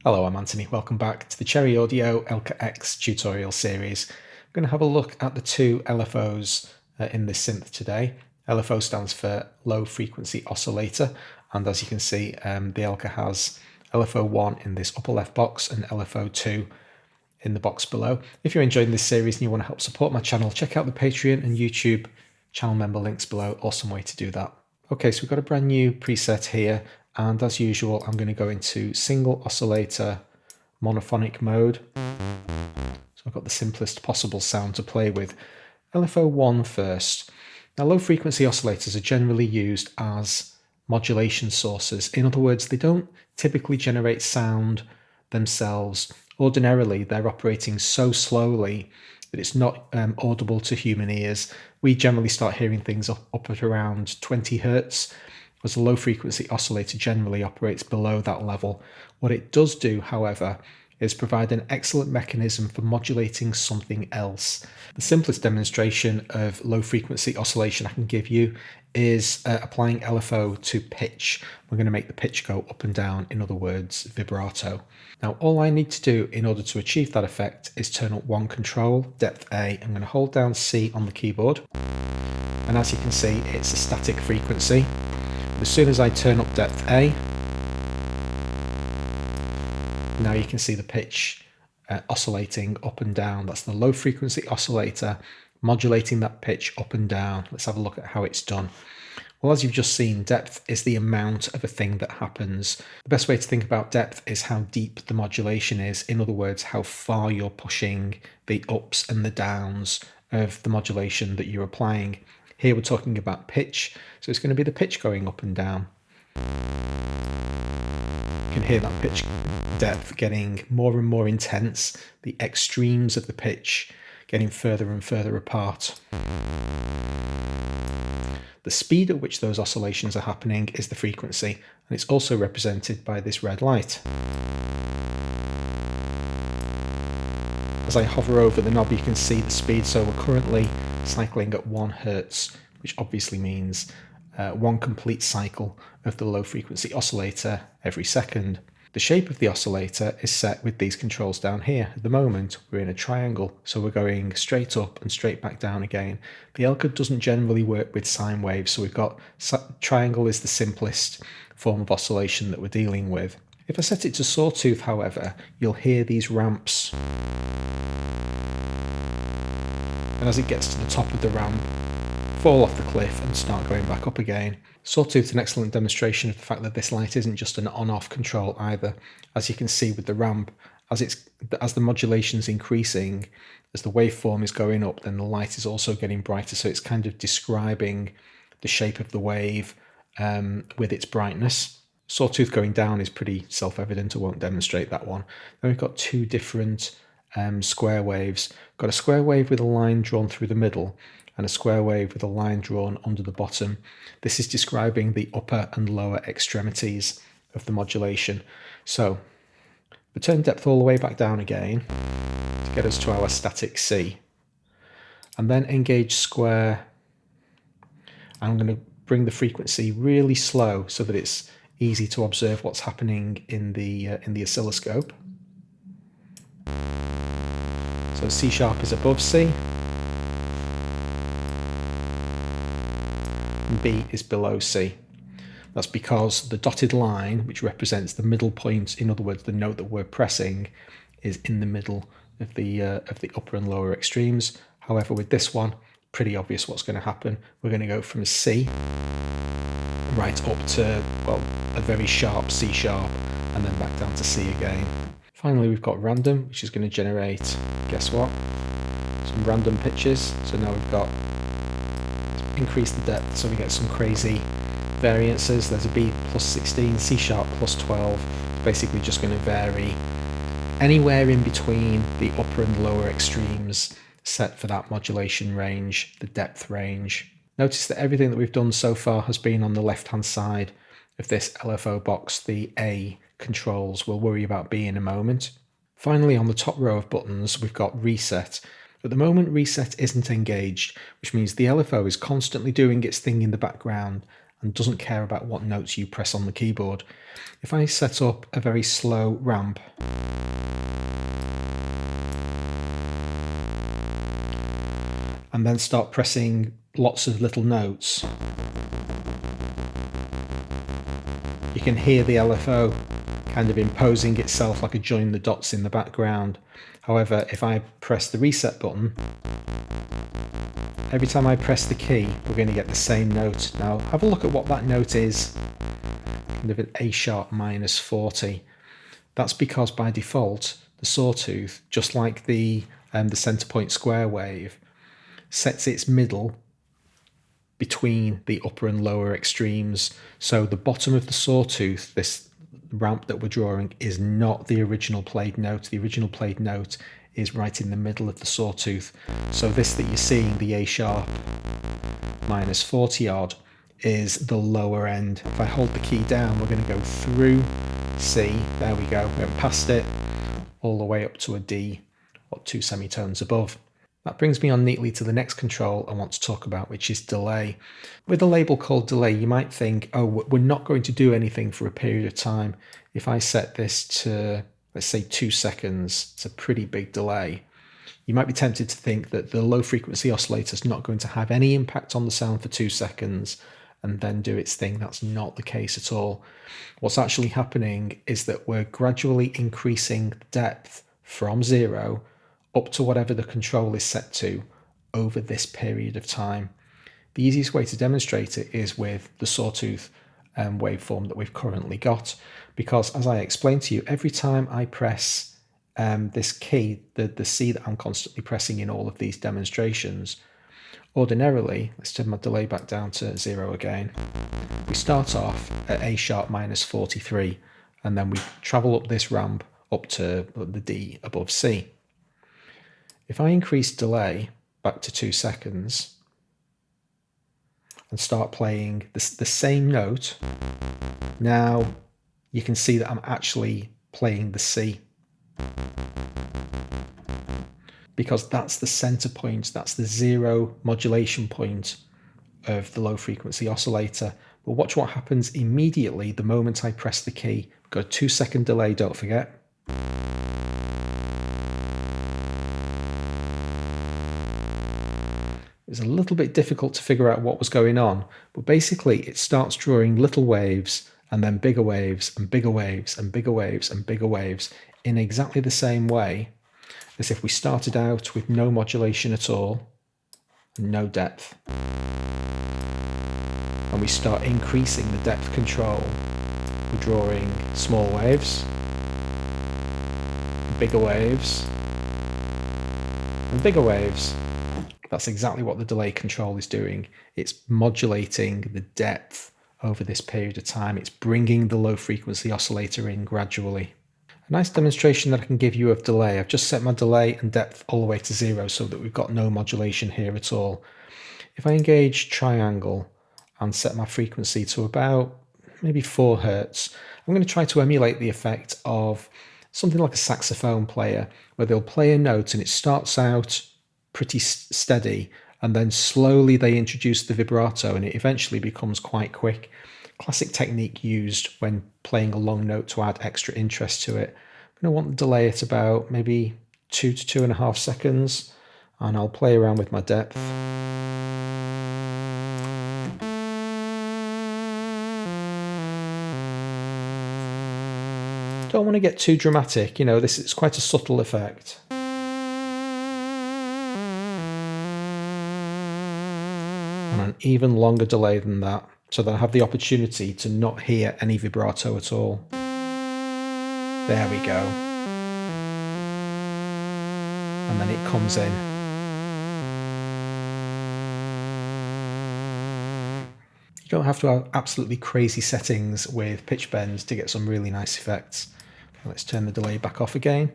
Hello, I'm Anthony. Welcome back to the Cherry Audio Elka-X tutorial series. I'm going to have a look at the two LFOs in this synth today. LFO stands for low frequency oscillator, and as you can see, the Elka has LFO1 in this upper left box and LFO2 in the box below. If you're enjoying this series and you want to help support my channel, check out the Patreon and YouTube channel member links below. Awesome way to do that. Okay, so we've got a brand new preset here, and as usual, I'm going to go into single oscillator monophonic mode. So I've got the simplest possible sound to play with. LFO1 first. Now, low frequency oscillators are generally used as modulation sources. In other words, they don't typically generate sound themselves. Ordinarily, they're operating so slowly that it's not audible to human ears. We generally start hearing things up at around 20 hertz, whereas a low frequency oscillator generally operates below that level. What it does do, however, is provide an excellent mechanism for modulating something else. The simplest demonstration of low frequency oscillation I can give you is applying LFO to pitch. We're going to make the pitch go up and down, in other words, vibrato. Now, all I need to do in order to achieve that effect is turn up one control, depth A. I'm going to hold down C on the keyboard, and as you can see, it's a static frequency. As soon as I turn up depth A, now you can see the pitch oscillating up and down. That's the low frequency oscillator modulating that pitch up and down. Let's have a look at how it's done. Well, as you've just seen, depth is the amount of a thing that happens. The best way to think about depth is how deep the modulation is. In other words, how far you're pushing the ups and the downs of the modulation that you're applying. Here we're talking about pitch, so it's going to be the pitch going up and down. You can hear that pitch depth getting more and more intense, the extremes of the pitch getting further and further apart. The speed at which those oscillations are happening is the frequency, and it's also represented by this red light. As I hover over the knob, you can see the speed, so we're currently cycling at 1 hertz, which obviously means one complete cycle of the low frequency oscillator every second. The shape of the oscillator is set with these controls down here. At the moment, we're in a triangle, so we're going straight up and straight back down again. The Elka doesn't generally work with sine waves, so we've got triangle is the simplest form of oscillation that we're dealing with. If I set it to sawtooth, however, you'll hear these ramps. And as it gets to the top of the ramp, fall off the cliff and start going back up again. Sawtooth's an excellent demonstration of the fact that this light isn't just an on-off control either. As you can see with the ramp, as the modulation's increasing, as the waveform is going up, then the light is also getting brighter, so it's kind of describing the shape of the wave with its brightness. Sawtooth going down is pretty self-evident, I won't demonstrate that one. Then we've got two different square waves. We've got a square wave with a line drawn through the middle, and a square wave with a line drawn under the bottom. This is describing the upper and lower extremities of the modulation. So we turn depth all the way back down again to get us to our static C, and then engage square. I'm going to bring the frequency really slow so that it's easy to observe what's happening in the oscilloscope. So C sharp is above C, B is below C. That's because the dotted line, which represents the middle point, in other words, the note that we're pressing, is in the middle of the upper and lower extremes. However, with this one, pretty obvious what's going to happen. We're going to go from C right up to, well, a very sharp C sharp, and then back down to C again. Finally, we've got random, which is going to generate, guess what? Some random pitches. So now we've got increase the depth so we get some crazy variances. There's a B plus 16, C sharp plus 12. It's basically just going to vary anywhere in between the upper and lower extremes set for that modulation range, the depth range. Notice that everything that we've done so far has been on the left hand side of this LFO box, the A controls. We'll worry about B in a moment. Finally, on the top row of buttons, we've got reset. At the moment, reset isn't engaged, which means the LFO is constantly doing its thing in the background and doesn't care about what notes you press on the keyboard. If I set up a very slow ramp, and then start pressing lots of little notes, you can hear the LFO kind of imposing itself like a join the dots in the background. However, if I press the reset button, every time I press the key, we're going to get the same note. Now, have a look at what that note is. Kind of an A sharp minus 40. That's because by default, the sawtooth, just like the center point square wave, sets its middle between the upper and lower extremes. So the bottom of the sawtooth, this ramp that we're drawing, is not the original played note. The original played note is right in the middle of the sawtooth. So this that you're seeing, the A sharp minus 40 odd, is the lower end. If I hold the key down, we're going to go through C, there we go, we went past it, all the way up to a D, or 2 semitones above. That brings me on neatly to the next control I want to talk about, which is delay. With a label called delay, you might think, oh, we're not going to do anything for a period of time. If I set this to, let's say, 2 seconds, it's a pretty big delay. You might be tempted to think that the low frequency oscillator is not going to have any impact on the sound for 2 seconds and then do its thing. That's not the case at all. What's actually happening is that we're gradually increasing the depth from 0 up to whatever the control is set to over this period of time. The easiest way to demonstrate it is with the sawtooth waveform that we've currently got, because as I explained to you, every time I press this key, the C that I'm constantly pressing in all of these demonstrations, ordinarily, let's turn my delay back down to 0 again, we start off at A sharp minus 43, and then we travel up this ramp up to the D above C. If I increase delay back to 2 seconds and start playing the same note, now you can see that I'm actually playing the C, because that's the center point, that's the 0 modulation point of the low frequency oscillator. But watch what happens immediately the moment I press the key. We've got a 2 second delay, don't forget. It's a little bit difficult to figure out what was going on, but basically it starts drawing little waves and then bigger waves and bigger waves and bigger waves and bigger waves in exactly the same way as if we started out with no modulation at all and no depth. And we start increasing the depth control. We're drawing small waves, bigger waves, and bigger waves. That's exactly what the delay control is doing. It's modulating the depth over this period of time. It's bringing the low frequency oscillator in gradually. A nice demonstration that I can give you of delay. I've just set my delay and depth all the way to 0 so that we've got no modulation here at all. If I engage triangle and set my frequency to about maybe 4 Hertz, I'm going to try to emulate the effect of something like a saxophone player, where they'll play a note and it starts out pretty steady, and then slowly they introduce the vibrato and it eventually becomes quite quick. Classic technique used when playing a long note to add extra interest to it. I'm going to want the delay at about maybe 2 to 2.5 seconds, and I'll play around with my depth. Don't want to get too dramatic, you know, this is quite a subtle effect. And an even longer delay than that, so that I have the opportunity to not hear any vibrato at all. There we go. And then it comes in. You don't have to have absolutely crazy settings with pitch bends to get some really nice effects. Let's turn the delay back off again.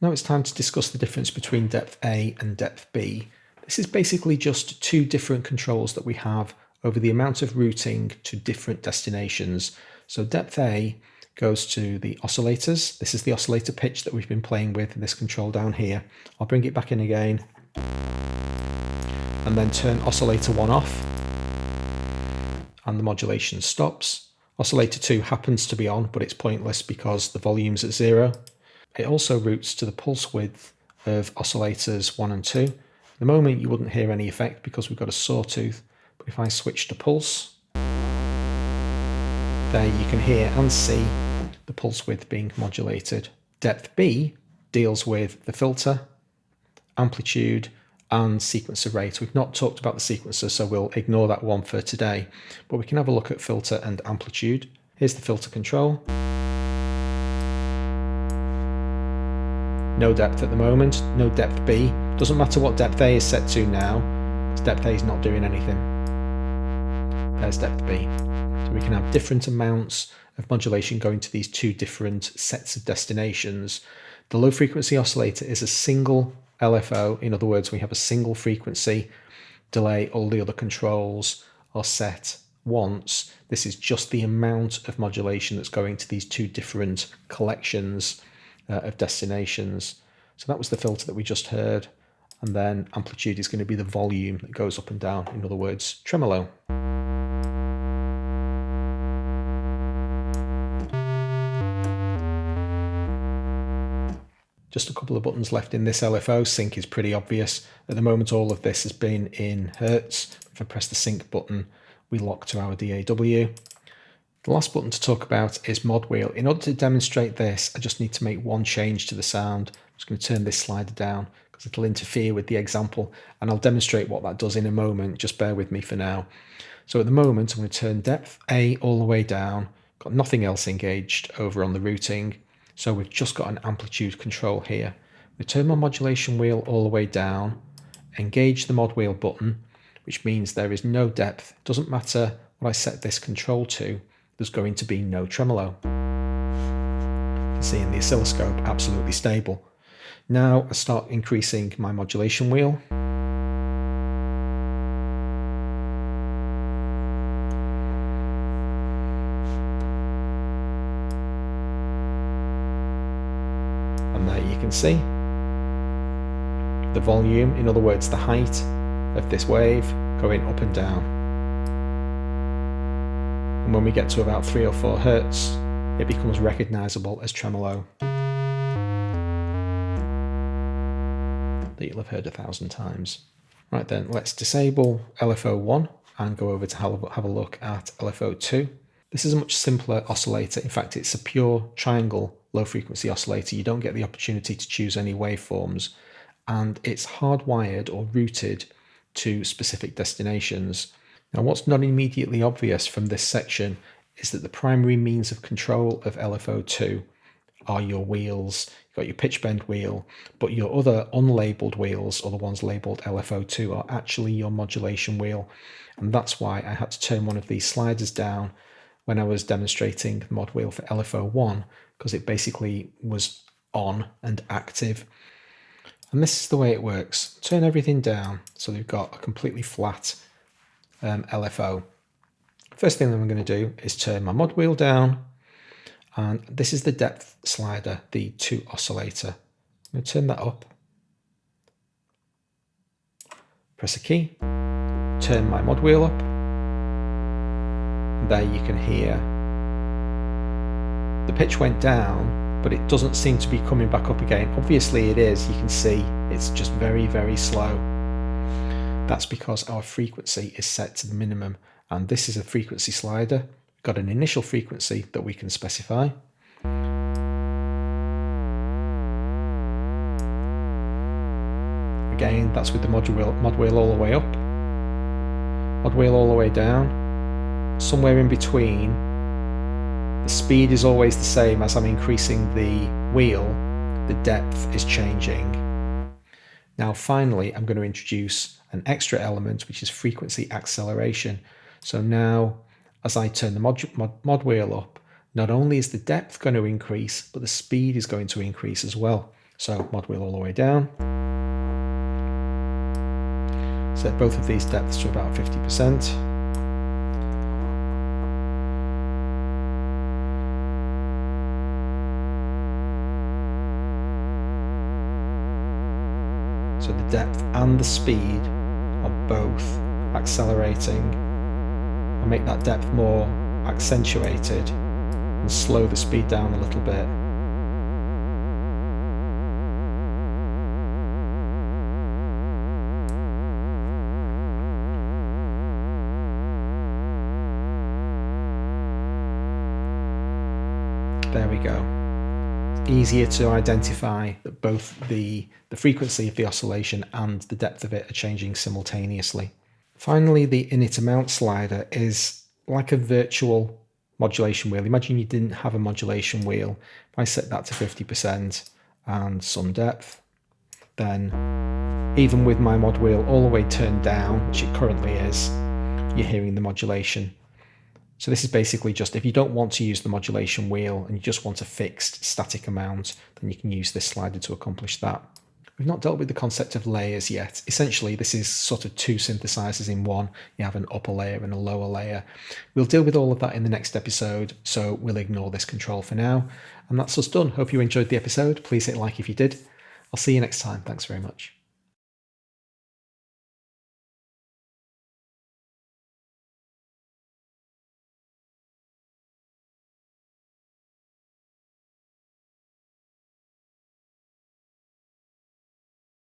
Now it's time to discuss the difference between depth A and depth B. This is basically just 2 different controls that we have over the amount of routing to different destinations. So depth A goes to the oscillators. This is the oscillator pitch that we've been playing with, this control down here. I'll bring it back in again and then turn oscillator 1 off. and the modulation stops. Oscillator 2 happens to be on, but it's pointless because the volume's at 0. It also routes to the pulse width of oscillators 1 and 2. At the moment you wouldn't hear any effect because we've got a sawtooth, but if I switch to pulse, there you can hear and see the pulse width being modulated. Depth B deals with the filter, amplitude, and sequencer rate. We've not talked about the sequencer, so we'll ignore that one for today, but we can have a look at filter and amplitude. Here's the filter control. No depth at the moment, no depth B. Doesn't matter what depth A is set to now, because depth A is not doing anything. There's depth B. So we can have different amounts of modulation going to these two different sets of destinations. The low frequency oscillator is a single LFO. In other words, we have a single frequency delay. All the other controls are set once. This is just the amount of modulation that's going to these two different collections of destinations. So that was the filter that we just heard. And then amplitude is going to be the volume that goes up and down. In other words, tremolo. Just a couple of buttons left in this LFO. Sync is pretty obvious. At the moment, all of this has been in Hertz. If I press the sync button, we lock to our DAW. The last button to talk about is mod wheel. In order to demonstrate this, I just need to make one change to the sound. I'm just going to turn this slider down because it'll interfere with the example, and I'll demonstrate what that does in a moment. Just bear with me for now. So at the moment, I'm going to turn depth A all the way down. Got nothing else engaged over on the routing. So we've just got an amplitude control here. We turn my modulation wheel all the way down, engage the mod wheel button, which means there is no depth. It doesn't matter what I set this control to, there's going to be no tremolo. You can see in the oscilloscope, absolutely stable. Now I start increasing my modulation wheel. And there you can see the volume, in other words the height of this wave, going up and down. And when we get to about 3 or 4 Hertz, it becomes recognizable as tremolo that you'll have heard 1,000 times. Right then, let's disable LFO 1 and go over to have a look at LFO 2. This is a much simpler oscillator. In fact, it's a pure triangle low frequency oscillator. You don't get the opportunity to choose any waveforms, and it's hardwired or routed to specific destinations. Now, what's not immediately obvious from this section is that the primary means of control of LFO 2 are your wheels. You've got your pitch bend wheel, but your other unlabeled wheels, or the ones labeled LFO 2, are actually your modulation wheel. And that's why I had to turn one of these sliders down when I was demonstrating the mod wheel for LFO 1, because it basically was on and active. And this is the way it works. Turn everything down so we've got a completely flat LFO. First thing that I'm going to do is turn my mod wheel down, and this is the depth slider, the 2 oscillator. I'm going to turn that up, press a key, turn my mod wheel up, and there you can hear the pitch went down, but it doesn't seem to be coming back up again. Obviously it is, you can see it's just very, very slow. That's because our frequency is set to the minimum, and this is a frequency slider. We've got an initial frequency that we can specify. Again, that's with the mod wheel all the way up, mod wheel all the way down. Somewhere in between, the speed is always the same. As I'm increasing the wheel, the depth is changing. Now finally, I'm going to introduce an extra element, which is frequency acceleration. So now, as I turn the mod wheel up, not only is the depth going to increase, but the speed is going to increase as well. So mod wheel all the way down. Set both of these depths to about 50%. So the depth and the speed are both accelerating. and make that depth more accentuated and slow the speed down a little bit. There we go. It's easier to identify that both the frequency of the oscillation and the depth of it are changing simultaneously. Finally, the init amount slider is like a virtual modulation wheel. Imagine you didn't have a modulation wheel. If I set that to 50% and some depth, then even with my mod wheel all the way turned down, which it currently is, you're hearing the modulation. So this is basically just, if you don't want to use the modulation wheel and you just want a fixed static amount, then you can use this slider to accomplish that. We've not dealt with the concept of layers yet. Essentially, this is sort of two synthesizers in one. You have an upper layer and a lower layer. We'll deal with all of that in the next episode, so we'll ignore this control for now. And that's us done. Hope you enjoyed the episode. Please hit like if you did. I'll see you next time. Thanks very much.